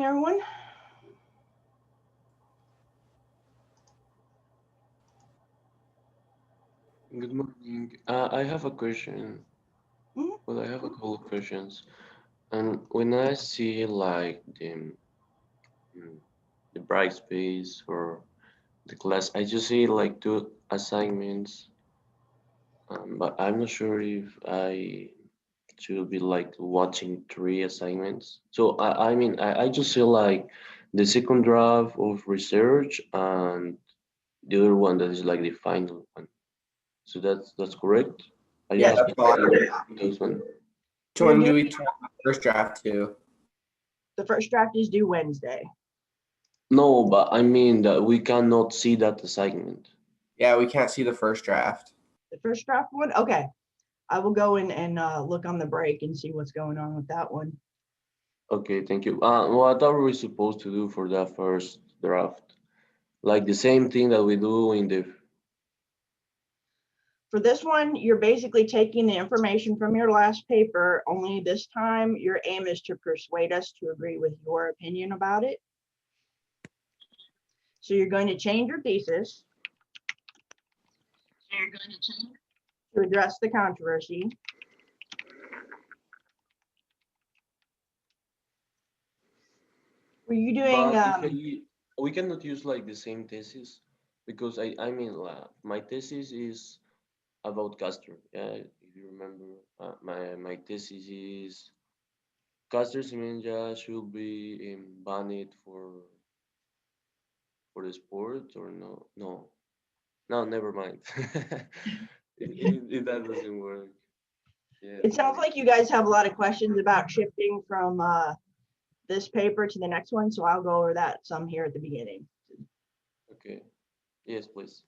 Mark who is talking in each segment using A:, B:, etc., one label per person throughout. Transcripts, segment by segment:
A: everyone.
B: Good morning. I have a question.
A: Mhm.
B: Well, I have a couple of questions. And when I see like mm, the bright space for the class, I just see like two assignments. But I'm not sure if I should be like watching three assignments. So I just see like the second draft of research and the other one that is like the final one. So that's correct. I
C: Yeah,
B: just
C: that's fine.
B: those one.
C: Which one do we turn the first draft to?
A: The first draft is due Wednesday.
B: No, but I mean that we cannot see that assignment.
C: Yeah, we can't see the first draft.
A: The first draft one? Okay. I will go in and look on the break and see what's going on with that one.
B: Okay, thank you. What are we supposed to do for that first draft? Like the same thing that we do in the.
A: For this one, you're basically taking the information from your last paper, only this time your aim is to persuade us to agree with your opinion about it. So you're going to change your thesis. So you're going to change to address the controversy. Were you doing
B: But we cannot use like the same thesis because my thesis is about Castor. Yeah, if you remember, my thesis is Castor Semenya should be banned for the sport or no? No, never mind. That doesn't work. Yeah,
A: it sounds like you guys have a lot of questions about shifting from this paper to the next one, so I'll go over that some here at the beginning.
B: okay. Yes, please.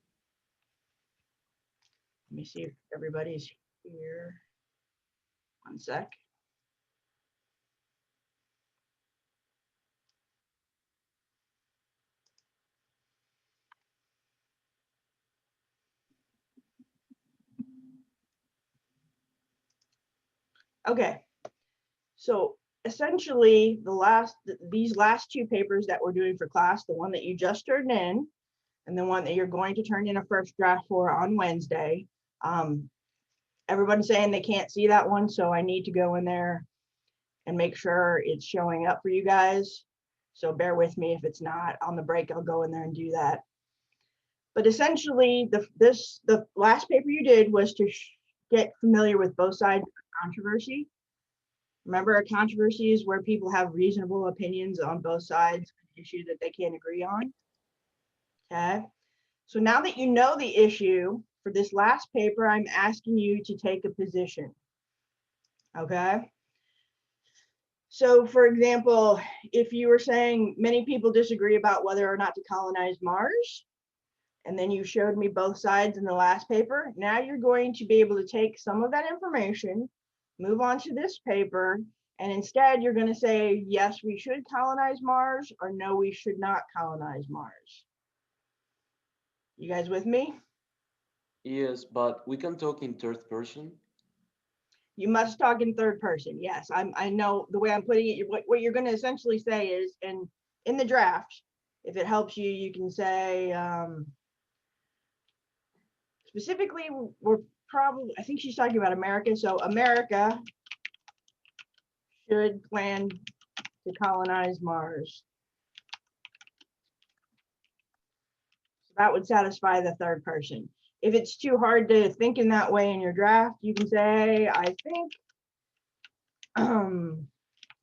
A: Let me see if everybody's here. One sec. Okay, so essentially these last two papers that we're doing for class, the one that you just turned in and the one that you're going to turn in a first draft for on Wednesday. Everyone's saying they can't see that one, so I need to go in there and make sure it's showing up for you guys. So bear with me if it's not. On the break, I'll go in there and do that. But essentially, the last paper you did was to get familiar with both sides of the controversy. Remember, a controversy is where people have reasonable opinions on both sides of an issue that they can't agree on. Okay. So now that you know the issue, for this last paper, I'm asking you to take a position. Okay. So for example, if you were saying many people disagree about whether or not to colonize Mars, and then you showed me both sides in the last paper, now you're going to be able to take some of that information, move on to this paper, and instead you're going to say, yes, we should colonize Mars, or no, we should not colonize Mars. You guys with me?
B: Yes, but we can talk in third person.
A: You must talk in third person. Yes, I know the way I'm putting it. What you're going to essentially say is, and in the draft, if it helps you, you can say specifically, we're probably, I think she's talking about America. So America should plan to colonize Mars. So that would satisfy the third person. If it's too hard to think in that way in your draft, you can say, I think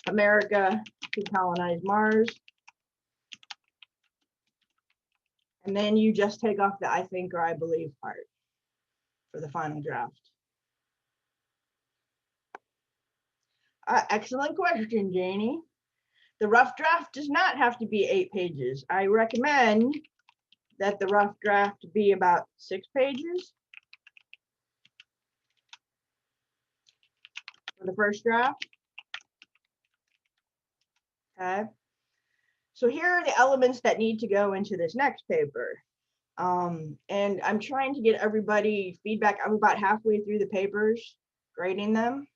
A: America should colonize Mars. And then you just take off the I think or I believe part for the final draft. Excellent question, Janie. The rough draft does not have to be 8 pages. I recommend that the rough draft be about 6 pages for the first draft. Okay. So here are the elements that need to go into this next paper. And I'm trying to get everybody feedback. I'm about halfway through the papers, grading them.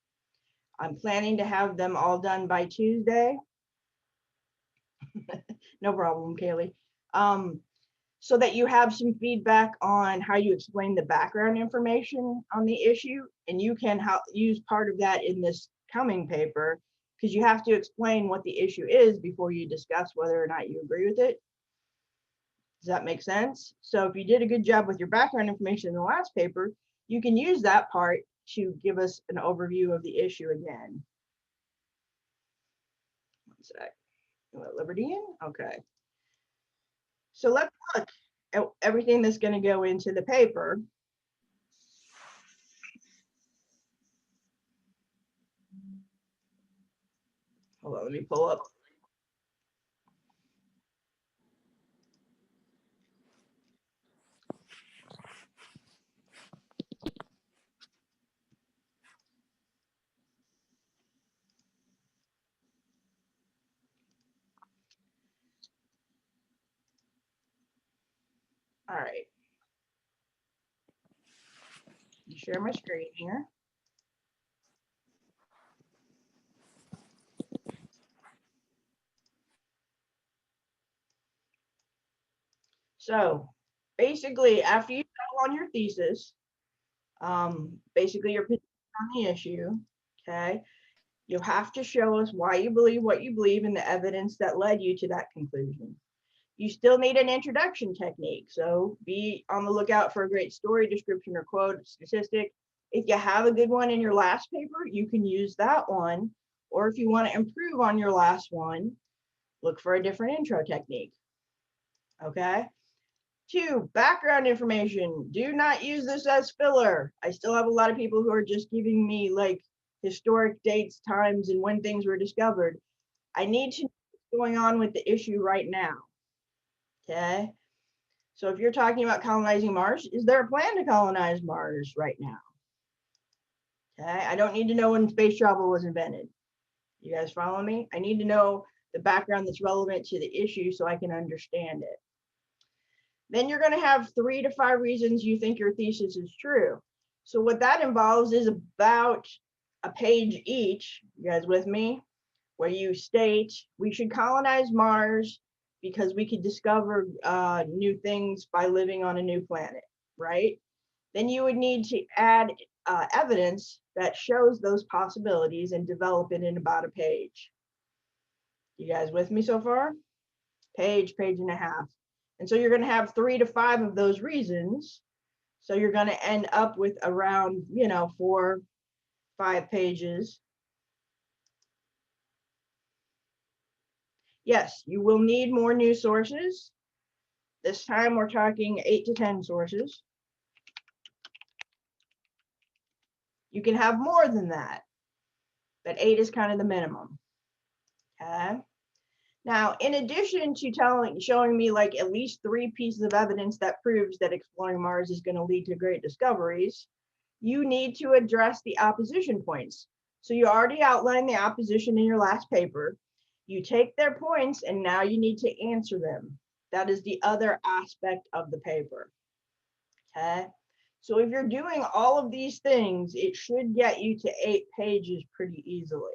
A: I'm planning to have them all done by Tuesday. No problem, Kaylee. So that you have some feedback on how you explain the background information on the issue, and you can use part of that in this coming paper, because you have to explain what the issue is before you discuss whether or not you agree with it. Does that make sense? So if you did a good job with your background information in the last paper, you can use that part to give us an overview of the issue again. One sec. Let Liberty in? Okay. So let's look at everything that's going to go into the paper. Hold on, let me pull up. All right. Share my screen here. So basically, after you settle on your thesis, basically your position on the issue, okay, you have to show us why you believe what you believe and the evidence that led you to that conclusion. You still need an introduction technique, so be on the lookout for a great story, description, or quote, statistic. If you have a good one in your last paper, you can use that one. Or if you want to improve on your last one, look for a different intro technique. Okay. 2, background information. Do not use this as filler. I still have a lot of people who are just giving me like historic dates, times, and when things were discovered. I need to know what's going on with the issue right now. Okay. So if you're talking about colonizing Mars, is there a plan to colonize Mars right now? Okay. I don't need to know when space travel was invented. You guys follow me? I need to know the background that's relevant to the issue so I can understand it. Then you're going to have 3 to 5 reasons you think your thesis is true. So what that involves is about a page each, you guys with me, where you state we should colonize Mars because we could discover new things by living on a new planet, right? Then you would need to add evidence that shows those possibilities and develop it in about a page. You guys with me so far? Page and a half. And so you're going to have 3 to 5 of those reasons. So you're going to end up with around, 4, 5 pages. Yes, you will need more news sources. This time we're talking 8 to 10 sources. You can have more than that, but 8 is kind of the minimum. Okay. Now, in addition to showing me like at least 3 pieces of evidence that proves that exploring Mars is going to lead to great discoveries, you need to address the opposition points. So you already outlined the opposition in your last paper. You take their points and now you need to answer them. That is the other aspect of the paper. Okay. So if you're doing all of these things, it should get you to 8 pages pretty easily.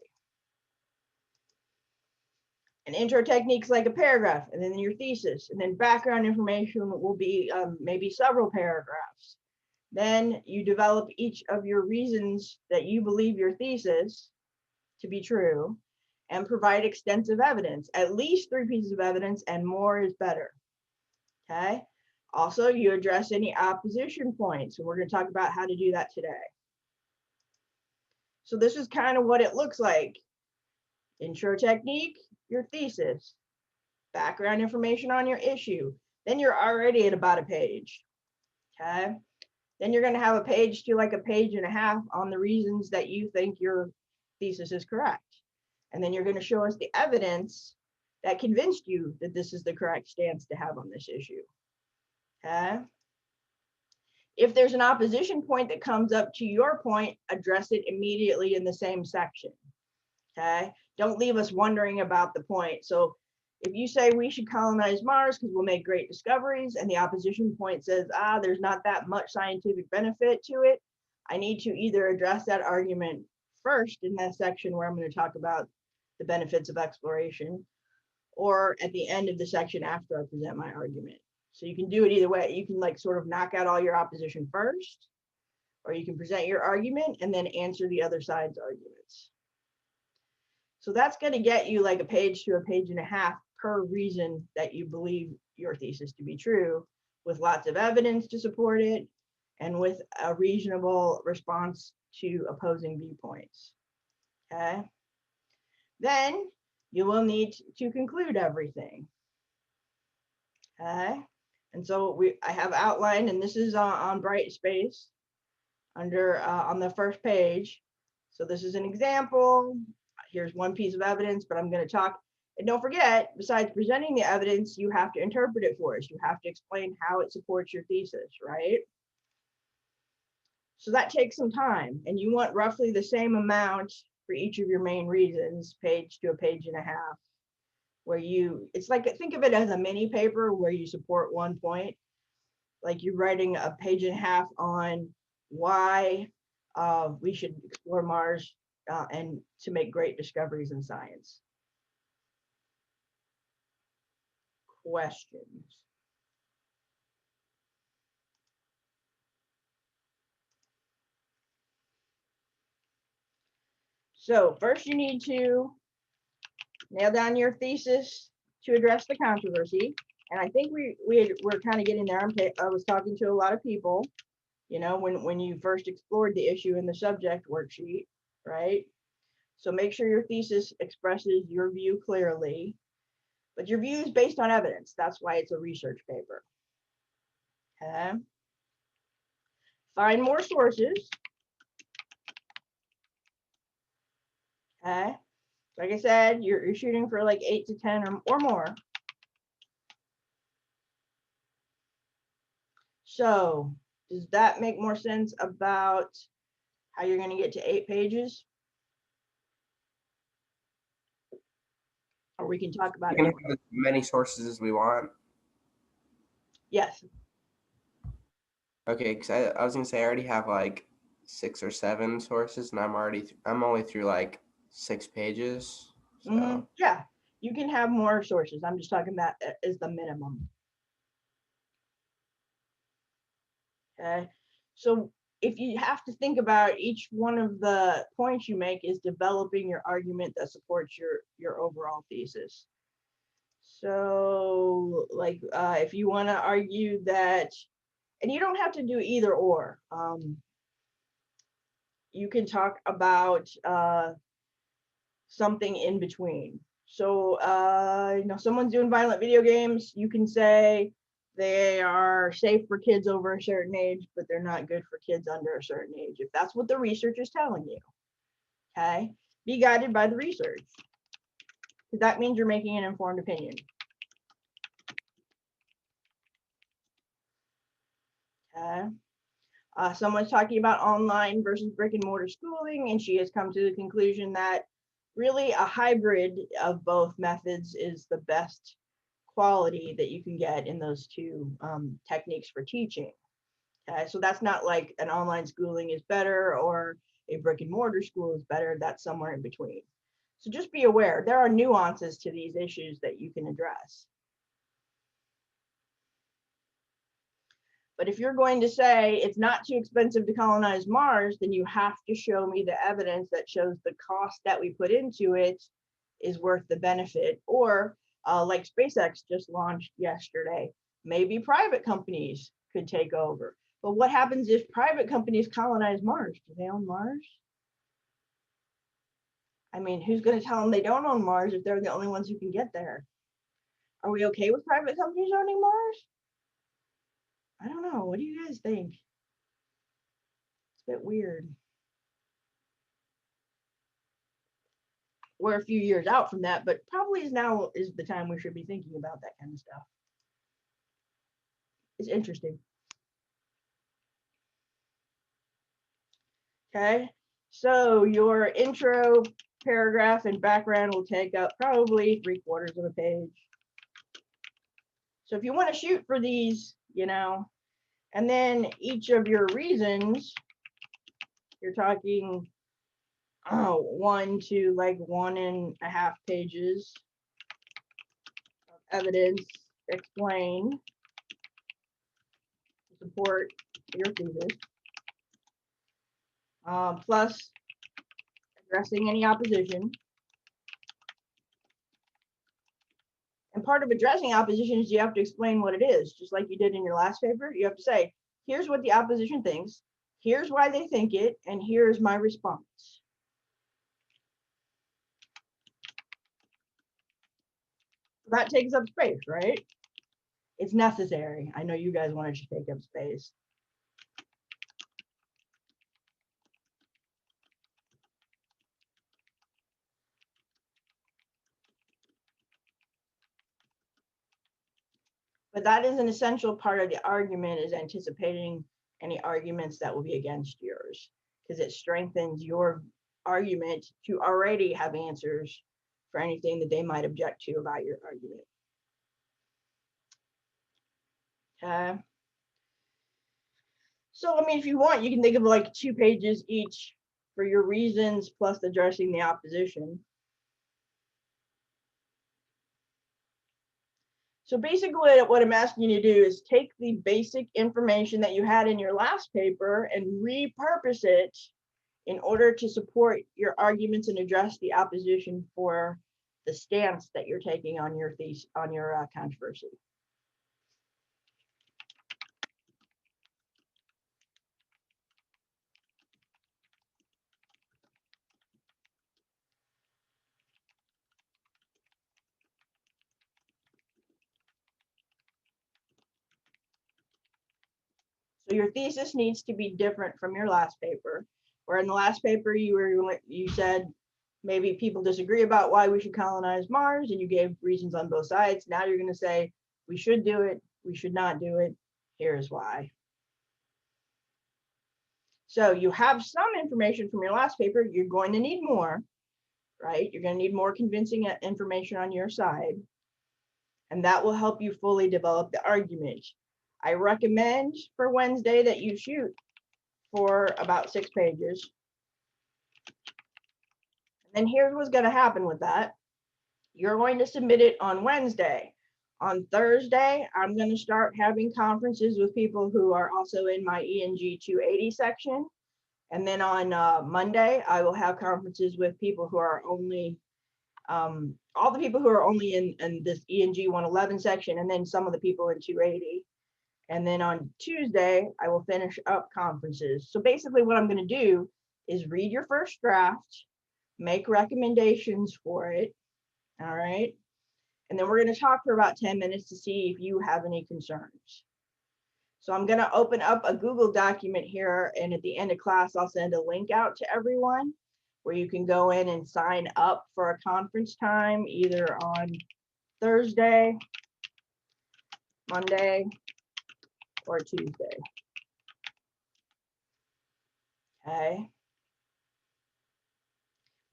A: An intro techniques like a paragraph, and then your thesis, and then background information will be maybe several paragraphs. Then you develop each of your reasons that you believe your thesis to be true and provide extensive evidence, at least 3 pieces of evidence, and more is better. Okay. Also, you address any opposition points, and we're going to talk about how to do that today. So this is kind of what it looks like. Intro technique, your thesis, background information on your issue. Then you're already at about a page. Okay. Then you're going to have a page to like a page and a half on the reasons that you think your thesis is correct. And then you're going to show us the evidence that convinced you that this is the correct stance to have on this issue. Okay. If there's an opposition point that comes up to your point, address it immediately in the same section. Okay. Don't leave us wondering about the point. So if you say we should colonize Mars because we'll make great discoveries, and the opposition point says, there's not that much scientific benefit to it, I need to either address that argument first in that section where I'm going to talk about the benefits of exploration, or at the end of the section after I present my argument. So you can do it either way. You can like sort of knock out all your opposition first, or you can present your argument and then answer the other side's arguments. So that's going to get you like a page to a page and a half per reason that you believe your thesis to be true, with lots of evidence to support it and with a reasonable response to opposing viewpoints. Okay. Then you will need to conclude everything. Okay. And so I have outlined, and this is on bright space under on the first page. So this is an example. Here's one piece of evidence, but I'm going to talk. And don't forget, besides presenting the evidence, you have to interpret it for us. You have to explain how it supports your thesis, right? So that takes some time, and you want roughly the same amount for each of your main reasons, page to a page and a half, where it's like, think of it as a mini paper where you support one point, like you're writing a page and a half on why we should explore Mars and to make great discoveries in science. Questions? So first you need to nail down your thesis to address the controversy. And I think we're kind of getting there. I was talking to a lot of people, you know, when you first explored the issue in the subject worksheet, right? So make sure your thesis expresses your view clearly, but your view is based on evidence. That's why it's a research paper. Okay. Find more sources. Okay. Like I said, you're shooting for like 8 to 10 or more. So does that make more sense about how you're going to get to 8 pages? Or we can talk about
C: We can
A: it.
C: have as many sources as we want.
A: Yes.
C: Okay, because I was gonna say I already have like 6 or 7 sources, and I'm only through like 6 pages. So
A: Yeah, you can have more sources. I'm just talking about is the minimum. Okay, so if you have to think about each one of the points you make is developing your argument that supports your overall thesis. So like if you want to argue that, and you don't have to do either or, you can talk about something in between. So you know, someone's doing violent video games, you can say they are safe for kids over a certain age, but they're not good for kids under a certain age, if that's what the research is telling you. Okay, be guided by the research, because that means you're making an informed opinion. Okay. Someone's talking about online versus brick and mortar schooling, and she has come to the conclusion that really a hybrid of both methods is the best quality that you can get in those two techniques for teaching. So that's not like an online schooling is better or a brick and mortar school is better. That's somewhere in between. So just be aware, there are nuances to these issues that you can address. But if you're going to say it's not too expensive to colonize Mars, then you have to show me the evidence that shows the cost that we put into it is worth the benefit. Or like SpaceX just launched yesterday, maybe private companies could take over. But what happens if private companies colonize Mars? Do they own Mars? I mean, who's going to tell them they don't own Mars if they're the only ones who can get there? Are we okay with private companies owning Mars? I don't know. What do you guys think? It's a bit weird. We're a few years out from that, but probably now is the time we should be thinking about that kind of stuff. It's interesting. Okay, so your intro paragraph and background will take up probably 3/4 of a page. So if you want to shoot for these, you know, and then each of your reasons, you're talking 1 to like 1.5 pages. evidence explain to support your thesis, plus addressing any opposition. And part of addressing opposition is you have to explain what it is, just like you did in your last paper. You have to say, here's what the opposition thinks, here's why they think it, and here's my response. That takes up space, right? It's necessary. I know you guys wanted to take up space. But that is an essential part of the argument, is anticipating any arguments that will be against yours, because it strengthens your argument to already have answers for anything that they might object to about your argument. Okay. So, I mean, if you want, you can think of like 2 pages each for your reasons plus addressing the opposition. So basically what I'm asking you to do is take the basic information that you had in your last paper and repurpose it in order to support your arguments and address the opposition for the stance that you're taking on your thesis, on your controversy. So your thesis needs to be different from your last paper, where in the last paper you said maybe people disagree about why we should colonize Mars, and you gave reasons on both sides. Now you're going to say we should do it, we should not do it, here's why. So you have some information from your last paper, you're going to need more, right? You're going to need more convincing information on your side, and that will help you fully develop the argument. I recommend for Wednesday that you shoot for about 6 pages. And then here's what's going to happen with that. You're going to submit it on Wednesday. On Thursday, I'm going to start having conferences with people who are also in my ENG111 section. And then on Monday, I will have conferences with people who are only, all the people who are only in this ENG111 section, and then some of the people in 280. And then on Tuesday, I will finish up conferences. So basically what I'm going to do is read your first draft, make recommendations for it, all right? And then we're going to talk for about 10 minutes to see if you have any concerns. So I'm going to open up a Google document here, and at the end of class, I'll send a link out to everyone where you can go in and sign up for a conference time, either on Thursday, Monday, or Tuesday. Okay.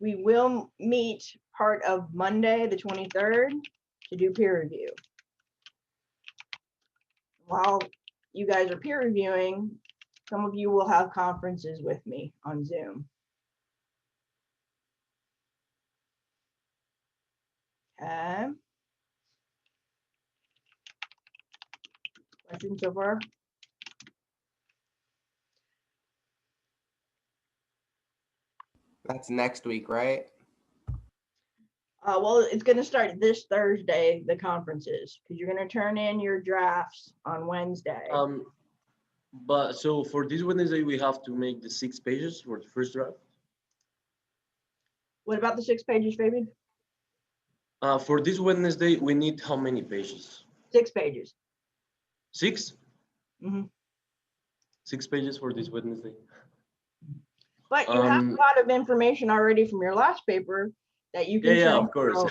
A: We will meet part of Monday, the 23rd, to do peer review. While you guys are peer reviewing, some of you will have conferences with me on Zoom. Okay. Questions so far?
C: That's next week, right?
A: Well, it's going to start this Thursday, the conferences, because you're going to turn in your drafts on Wednesday.
B: But so for this Wednesday, we have to make the 6 pages for the first draft.
A: What about the 6 pages, Fabian?
B: For this Wednesday, we need how many pages?
A: 6 pages.
B: 6?
A: Mm-hmm.
B: 6 pages for this Wednesday.
A: But you have a lot of information already from your last paper that you can
B: yeah, of course.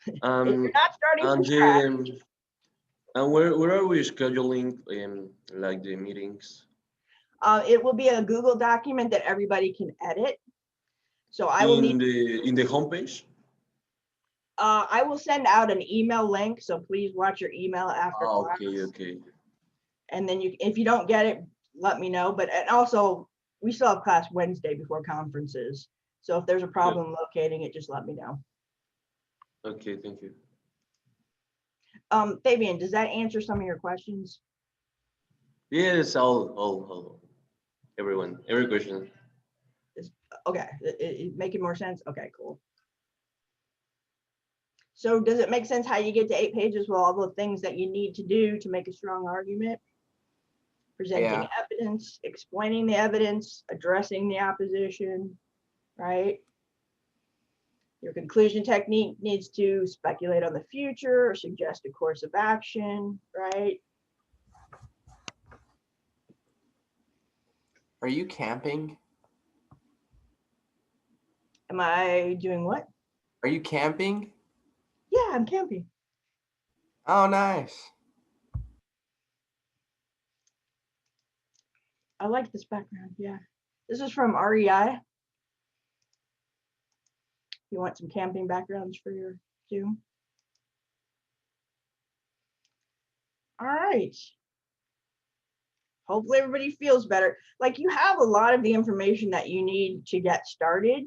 A: If you're not starting from scratch.
B: And where are we scheduling like the meetings?
A: It will be a Google document that everybody can edit. So I will
B: in the homepage.
A: I will send out an email link, so please watch your email after class.
B: Okay.
A: And then if you don't get it, let me know. But and also, we still have class Wednesday before conferences. So if there's a problem locating it, just let me know.
B: Okay, thank you.
A: Fabian, does that answer some of your questions?
B: Yes, all, every question.
A: Okay, making more sense? Okay, cool. So does it make sense how you get to 8 pages with all the things that you need to do to make a strong argument? Presenting evidence, explaining the evidence, addressing the opposition, right? Your conclusion technique needs to speculate on the future or suggest a course of action, right?
C: Are you camping?
A: Am I doing what?
C: Are you camping?
A: Yeah, I'm camping.
C: Oh, nice.
A: I like this background, yeah. This is from REI. You want some camping backgrounds for your Zoom? All right. Hopefully everybody feels better. Like you have a lot of the information that you need to get started.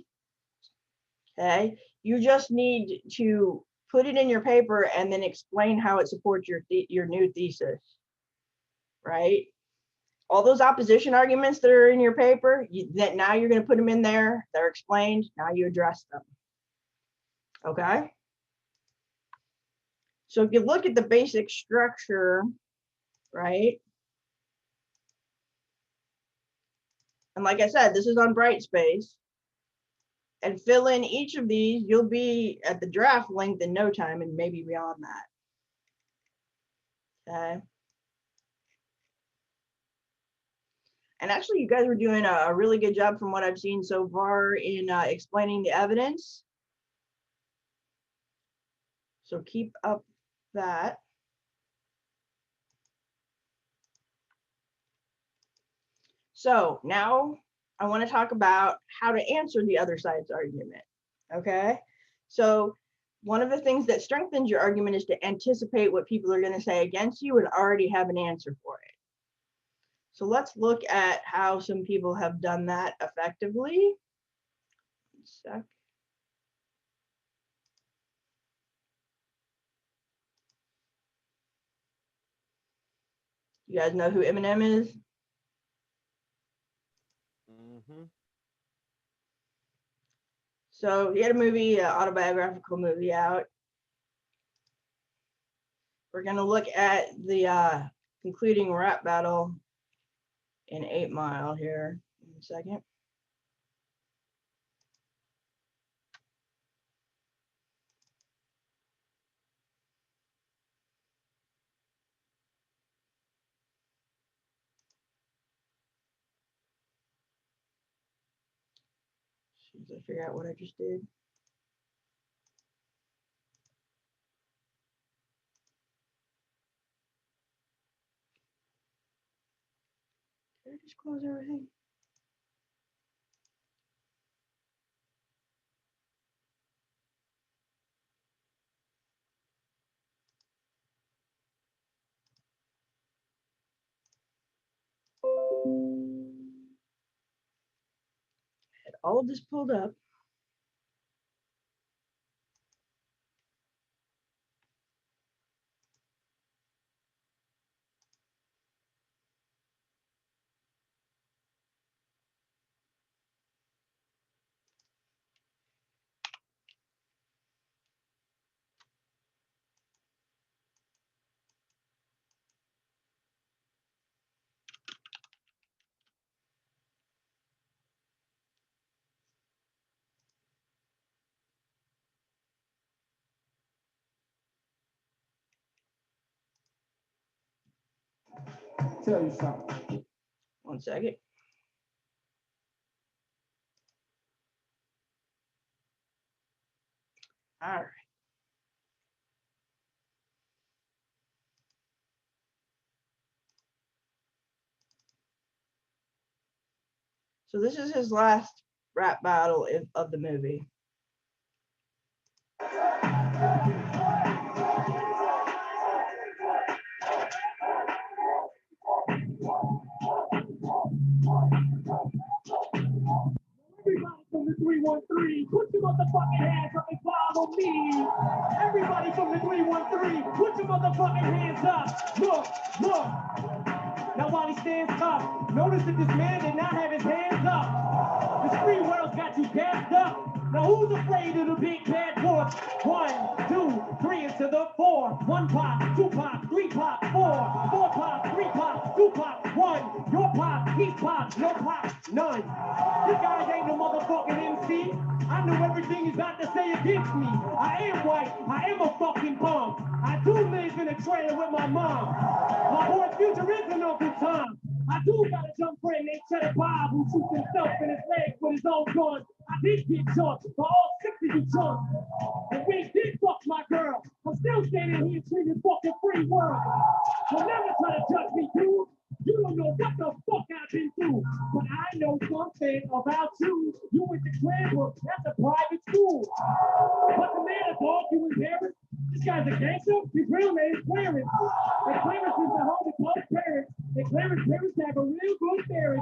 A: Okay. You just need to put it in your paper and then explain how it supports your new thesis. Right? All those opposition arguments that are in your paper, that now you're going to put them in there. They're explained. Now you address them. Okay. So if you look at the basic structure, right? And like I said, this is on Brightspace. And fill in each of these, you'll be at the draft length in no time and maybe beyond that. Okay. And actually, you guys were doing a really good job from what I've seen so far in explaining the evidence. So keep up that. So now I want to talk about how to answer the other side's argument. Okay. So one of the things that strengthens your argument is to anticipate what people are going to say against you and already have an answer for it. So let's look at how some people have done that effectively. One sec. You guys know who Eminem is?
D: Mm-hmm.
A: So he had a movie, an autobiographical movie out. We're going to look at the concluding rap battle in 8 Mile here in a second. As soon as I figure out what I just did. Did I just close everything? Had all of this pulled up.
E: Tell you something.
A: 1 second. All right. So this is his last rap battle of the movie.
E: Everybody from the 313, put your motherfucking hands up and cloud follow me. Everybody from the 313, put your motherfucking hands up. Look, look. Now while he stands up, notice that this man did not have his hands up. The street world's got you gassed up. Now who's afraid of the big bad boy? 1, 2, 3 into the 4. 1 pop, 2 pop, 3 pop, 4. 4 pop, 3 pop, 2 pop, 1. Your pop, he's pop, no pop, none. This guy ain't no motherfucking MC. I know everything he's got to say against me. I am white, I am a fucking bum. I do live in a trailer with my mom. My boy's future is an Uncle Tom. I do got a jump friend named Cheddar Bob who shoots himself in his leg with his own gun. I did get jumped for all 6 of you chumps. And we did fuck my girl. I'm still standing here treating fucking free world. So never try to judge me, dude. You don't know what the fuck I've been through. But I know something about you. You went to Cranbrook, that's a private school. But the man is all you embarrassed. This guy's a gangster. His real name is Clarence. And Clarence is the home of both parents. And Clarence's parents have a real good marriage.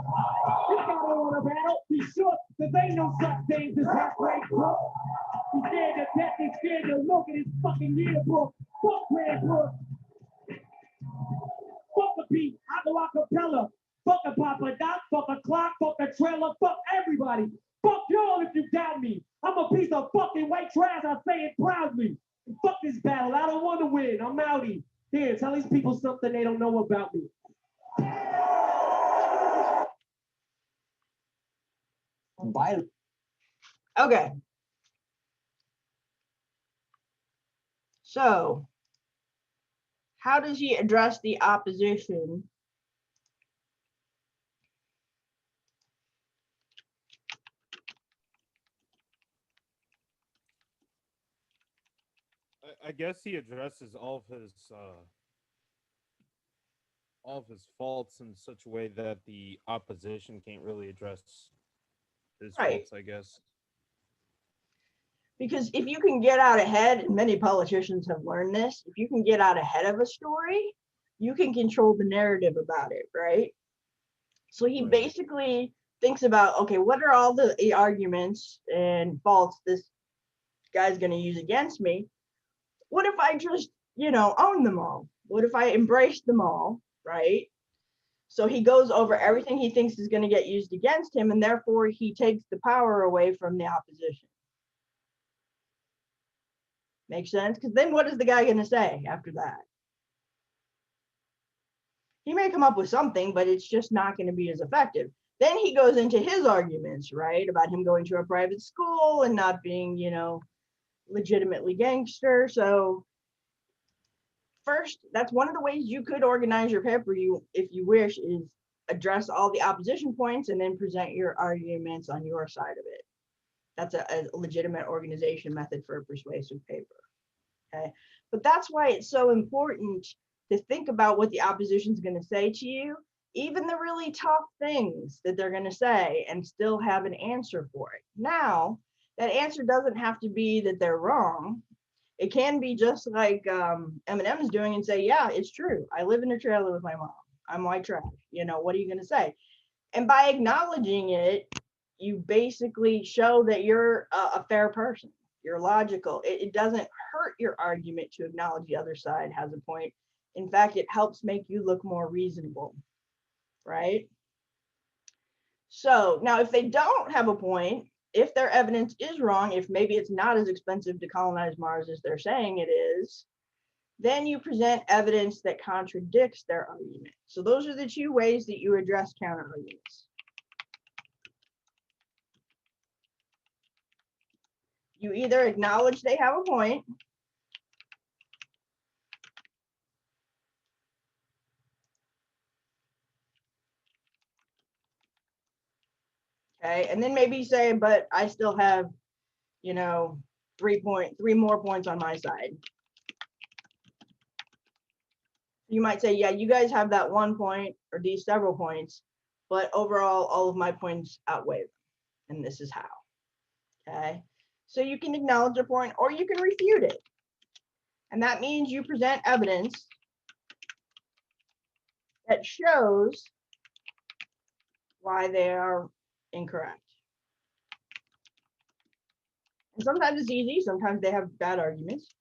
E: This guy don't want to battle. He's shook. There ain't no such things as halfway crook. He's scared to death. He's scared to look at his fucking yearbook. Fuck Cranbrook. Fuck a beat. I go a cappella. Fuck a Papa Doc. Fuck a clock. Fuck a trailer. Fuck everybody. Fuck y'all if you doubt me. I'm a piece of fucking white trash. I say it proudly. And fuck this battle. I don't want to win. I'm outie. Here, tell these people something they don't know about me.
A: Okay. So, how does he address the opposition?
D: I guess he addresses all of his faults in such a way that the opposition can't really address his
A: Right.
D: faults, I guess.
A: Because if you can get out ahead, and many politicians have learned this, if you can get out ahead of a story, you can control the narrative about it, right? So he
D: Right.
A: basically thinks about, okay, what are all the arguments and faults this guy's going to use against me? What if I just, own them all? What if I embrace them all, right? So he goes over everything he thinks is going to get used against him, and therefore he takes the power away from the opposition. Makes sense? Because then what is the guy going to say after that? He may come up with something, but it's just not going to be as effective. Then he goes into his arguments, right? About him going to a private school and not being, legitimately gangster. So first, that's one of the ways you could organize your paper, if you wish, is address all the opposition points and then present your arguments on your side of it. That's a legitimate organization method for a persuasive paper. Okay, but that's why it's so important to think about what the opposition is going to say to you, even the really tough things that they're going to say, and still have an answer for it. Now, that answer doesn't have to be that they're wrong. It can be just like Eminem's doing and say, yeah, it's true. I live in a trailer with my mom. I'm white trash. What are you going to say? And by acknowledging it, you basically show that you're a fair person. You're logical. It doesn't hurt your argument to acknowledge the other side has a point. In fact, it helps make you look more reasonable, right? So now if they don't have a point, if their evidence is wrong, if maybe it's not as expensive to colonize Mars as they're saying it is, then you present evidence that contradicts their argument. So those are the two ways that you address counter arguments. You either acknowledge they have a point, okay, and then maybe say, but I still have, 3 more points on my side. You might say, yeah, you guys have that 1 point or these several points, but overall, all of my points outweigh them, and this is how, okay? So you can acknowledge a point or you can refute it. And that means you present evidence that shows why they are incorrect. And sometimes it's easy, sometimes they have bad arguments.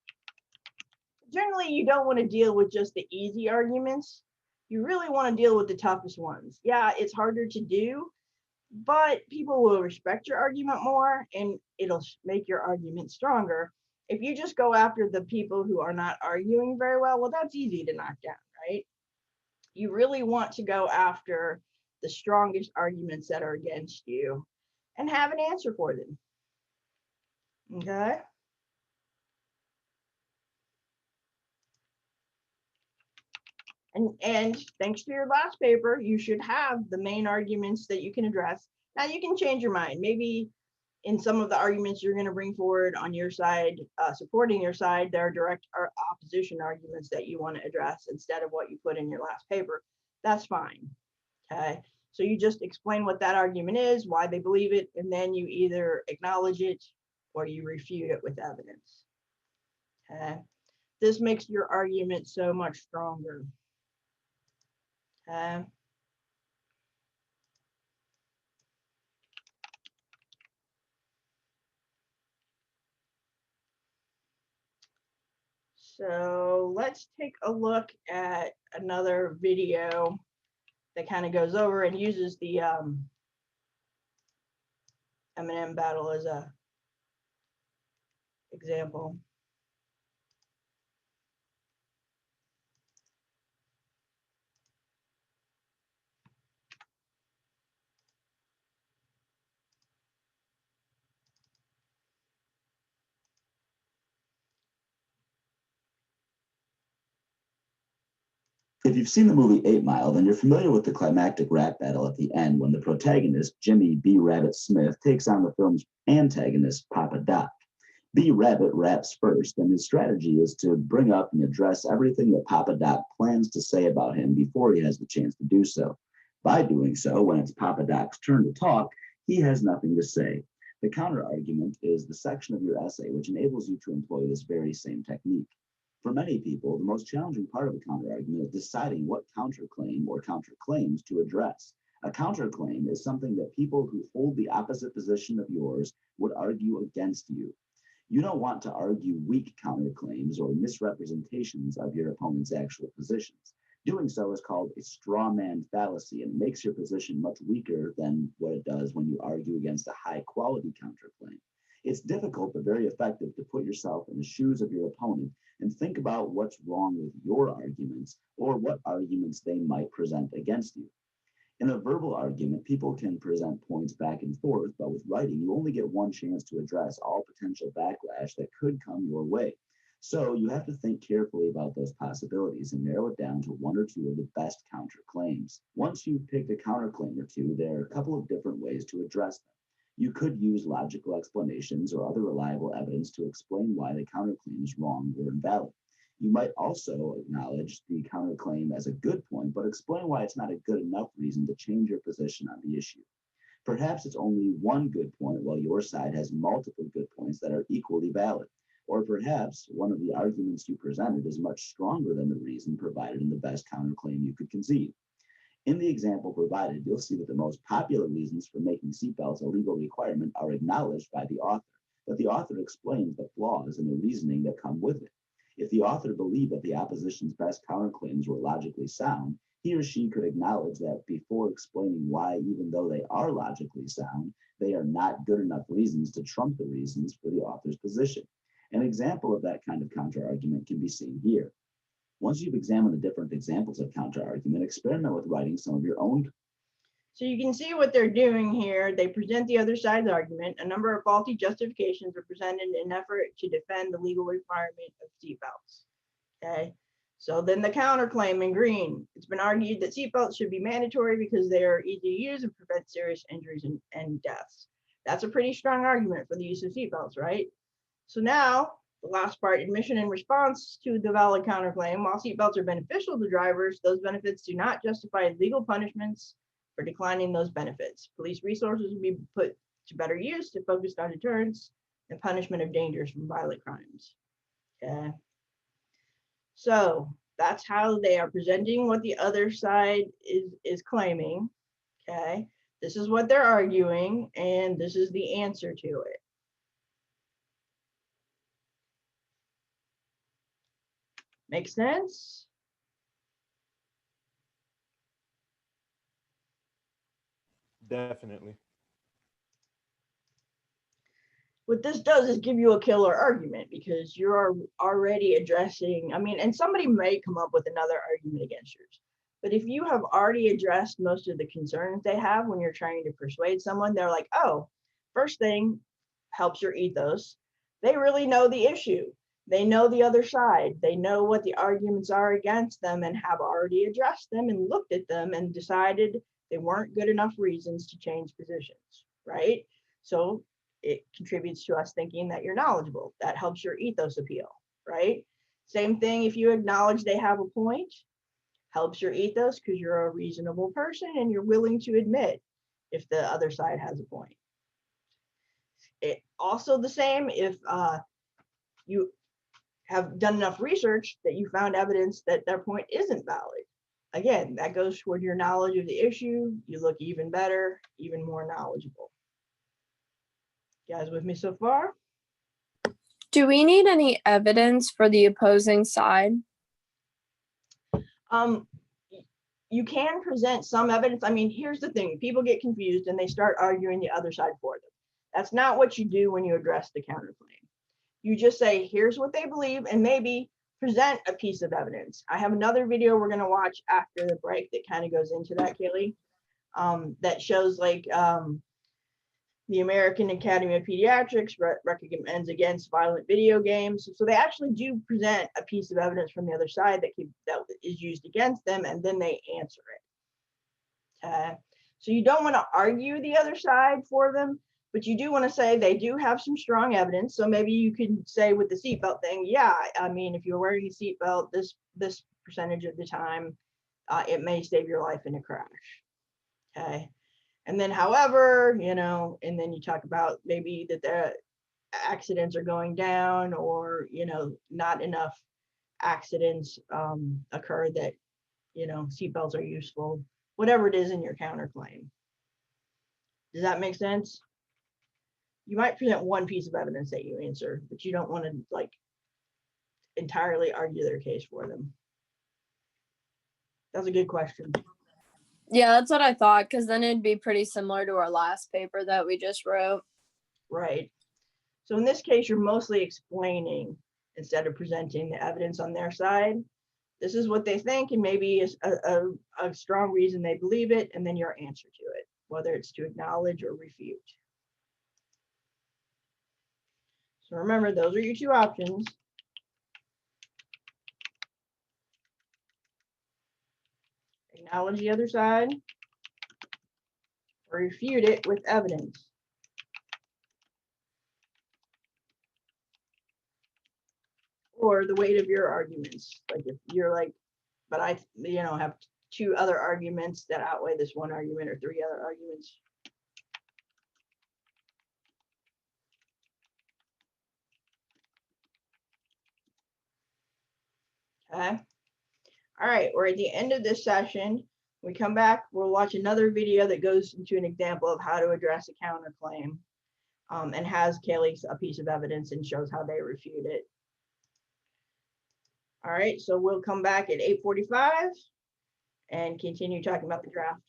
A: Generally, you don't want to deal with just the easy arguments. You really want to deal with the toughest ones. Yeah, it's harder to do, but people will respect your argument more and it'll make your argument stronger. If you just go after the people who are not arguing very well, well, that's easy to knock down, right? You really want to go after the strongest arguments that are against you and have an answer for them. Okay? And thanks to your last paper, you should have the main arguments that you can address. Now you can change your mind. Maybe in some of the arguments you're going to bring forward on your side, supporting your side, there are direct or opposition arguments that you want to address instead of what you put in your last paper. That's fine. Okay. So you just explain what that argument is, why they believe it, and then you either acknowledge it or you refute it with evidence. Okay. This makes your argument so much stronger. Okay. So let's take a look at another video that kind of goes over and uses the M&M battle as a example.
F: If you've seen the movie 8 Mile, then you're familiar with the climactic rap battle at the end when the protagonist, Jimmy B. Rabbit Smith, takes on the film's antagonist, Papa Doc. B. Rabbit raps first, and his strategy is to bring up and address everything that Papa Doc plans to say about him before he has the chance to do so. By doing so, when it's Papa Doc's turn to talk, he has nothing to say. The counterargument is the section of your essay which enables you to employ this very same technique. For many people, the most challenging part of a counterargument is deciding what counterclaim or counterclaims to address. A counterclaim is something that people who hold the opposite position of yours would argue against you. You don't want to argue weak counterclaims or misrepresentations of your opponent's actual positions. Doing so is called a straw man fallacy and makes your position much weaker than what it does when you argue against a high quality counterclaim. It's difficult but very effective to put yourself in the shoes of your opponent and think about what's wrong with your arguments or what arguments they might present against you. In a verbal argument, people can present points back and forth, but with writing, you only get one chance to address all potential backlash that could come your way. So you have to think carefully about those possibilities and narrow it down to one or two of the best counterclaims. Once you've picked a counterclaim or two, there are a couple of different ways to address them. You could use logical explanations or other reliable evidence to explain why the counterclaim is wrong or invalid. You might also acknowledge the counterclaim as a good point, but explain why it's not a good enough reason to change your position on the issue. Perhaps it's only one good point while your side has multiple good points that are equally valid. Or perhaps one of the arguments you presented is much stronger than the reason provided in the best counterclaim you could concede. In the example provided, you'll see that the most popular reasons for making seatbelts a legal requirement are acknowledged by the author, but the author explains the flaws in the reasoning that come with it. If the author believed that the opposition's best counterclaims were logically sound, he or she could acknowledge that before explaining why, even though they are logically sound, they are not good enough reasons to trump the reasons for the author's position. An example of that kind of counterargument can be seen here. Once you've examined the different examples of counterargument, experiment with writing some of your own.
A: So you can see what they're doing here. They present the other side's argument. A number of faulty justifications are presented in an effort to defend the legal requirement of seatbelts. Okay. So then the counterclaim in green. It's been argued that seatbelts should be mandatory because they are easy to use and prevent serious injuries and deaths. That's a pretty strong argument for the use of seatbelts, right? So now the last part, admission in response to the valid counterclaim. While seatbelts are beneficial to drivers, those benefits do not justify legal punishments for declining those benefits. Police resources will be put to better use to focus on deterrence and punishment of dangers from violent crimes. Okay. So that's how they are presenting what the other side is claiming. Okay. This is what they're arguing, and this is the answer to it. Make sense?
D: Definitely.
A: What this does is give you a killer argument because you're already addressing, I mean, and somebody may come up with another argument against yours. But if you have already addressed most of the concerns they have when you're trying to persuade someone, they're like, oh, first thing, helps your ethos. They really know the issue. They know the other side. They know what the arguments are against them and have already addressed them and looked at them and decided they weren't good enough reasons to change positions, right? So it contributes to us thinking that you're knowledgeable. That helps your ethos appeal, right? Same thing if you acknowledge they have a point, helps your ethos because you're a reasonable person and you're willing to admit if the other side has a point. It also the same if you have done enough research that you found evidence that their point isn't valid. Again, that goes toward your knowledge of the issue. You look even better, even more knowledgeable. You guys with me so far?
G: Do we need any evidence for the opposing side?
A: You can present some evidence. I mean, here's the thing. People get confused and they start arguing the other side for them. That's not what you do when you address the counterclaim. You just say, here's what they believe, and maybe present a piece of evidence. I have another video we're going to watch after the break that kind of goes into that, Kaylee, that shows like the American Academy of Pediatrics recommends against violent video games. So they actually do present a piece of evidence from the other side that is used against them, and then they answer it. So you don't want to argue the other side for them, but you do want to say they do have some strong evidence. So maybe you can say with the seatbelt thing, yeah, I mean, if you're wearing a seatbelt this percentage of the time, it may save your life in a crash. Okay. And then, however, you know, and then you talk about maybe that the accidents are going down, or, you know, not enough accidents occur that, you know, seatbelts are useful, whatever it is in your counterclaim. Does that make sense? You might present one piece of evidence that you answer, but you don't want to like entirely argue their case for them. That's a good question.
G: Yeah, that's what I thought, because then it'd be pretty similar to our last paper that we just wrote.
A: Right. So in this case, you're mostly explaining instead of presenting the evidence on their side. This is what they think, and maybe a strong reason they believe it, and then your answer to it, whether it's to acknowledge or refute. So remember, those are your two options. Acknowledge the other side, or refute it with evidence. Or the weight of your arguments. Like if you're like, but I, you know, have two other arguments that outweigh this one argument, or three other arguments. Okay. All right, we're at the end of this session. When we come back, we'll watch another video that goes into an example of how to address a counterclaim, and has Kaylee a piece of evidence and shows how they refute it. All right, so we'll come back at 8:45 and continue talking about the draft.